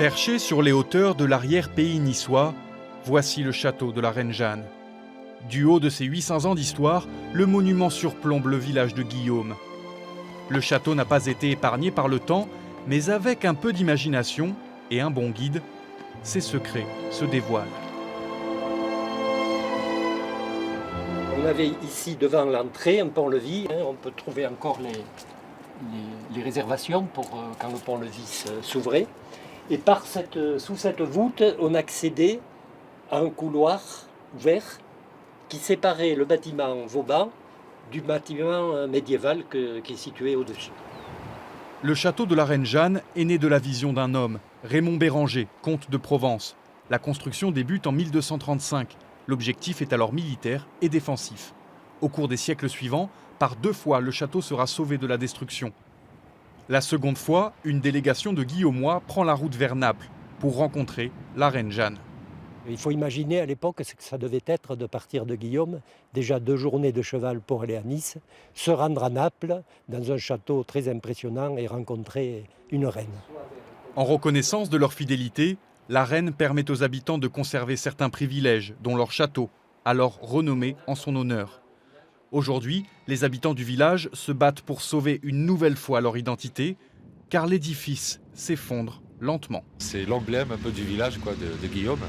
Perché sur les hauteurs de l'arrière-pays niçois, voici le château de la Reine Jeanne. Du haut de ses 800 ans d'histoire, le monument surplombe le village de Guillaume. Le château n'a pas été épargné par le temps, mais avec un peu d'imagination et un bon guide, ses secrets se dévoilent. On avait ici devant l'entrée un pont-levis, on peut trouver encore les réservations pour quand le pont-levis s'ouvrait. Et sous cette voûte, on accédait à un couloir ouvert qui séparait le bâtiment Vauban du bâtiment médiéval qui est situé au-dessus. Le château de la Reine Jeanne est né de la vision d'un homme, Raymond Béranger, comte de Provence. La construction débute en 1235. L'objectif est alors militaire et défensif. Au cours des siècles suivants, par 2 fois, le château sera sauvé de la destruction. La seconde fois, une délégation de Guillaumois prend la route vers Naples pour rencontrer la Reine Jeanne. Il faut imaginer à l'époque ce que ça devait être de partir de Guillaume, déjà 2 journées de cheval pour aller à Nice, se rendre à Naples, dans un château très impressionnant et rencontrer une reine. En reconnaissance de leur fidélité, la reine permet aux habitants de conserver certains privilèges, dont leur château, alors renommé en son honneur. Aujourd'hui, les habitants du village se battent pour sauver une nouvelle fois leur identité, car l'édifice s'effondre lentement. C'est l'emblème un peu du village de Guillaume.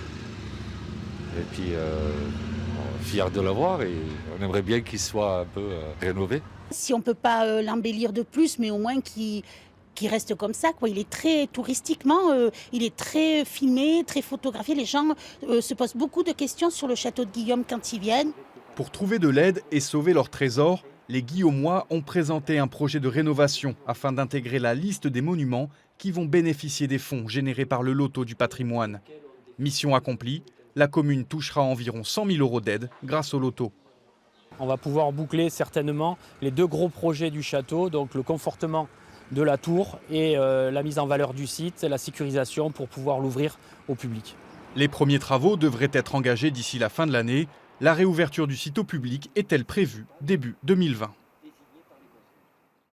Et puis, fier de l'avoir et on aimerait bien qu'il soit un peu rénové. Si on ne peut pas l'embellir de plus, mais au moins qu'il reste comme ça, quoi. Il est très touristiquement, il est très filmé, très photographié. Les gens se posent beaucoup de questions sur le château de Guillaume quand ils viennent. Pour trouver de l'aide et sauver leur trésor, les Guillaumois ont présenté un projet de rénovation afin d'intégrer la liste des monuments qui vont bénéficier des fonds générés par le loto du patrimoine. Mission accomplie, la commune touchera environ 100 000 € d'aide grâce au loto. On va pouvoir boucler certainement les 2 gros projets du château, donc le confortement de la tour et la mise en valeur du site, la sécurisation pour pouvoir l'ouvrir au public. Les premiers travaux devraient être engagés d'ici la fin de l'année. La réouverture du site au public est-elle prévue début 2020 ?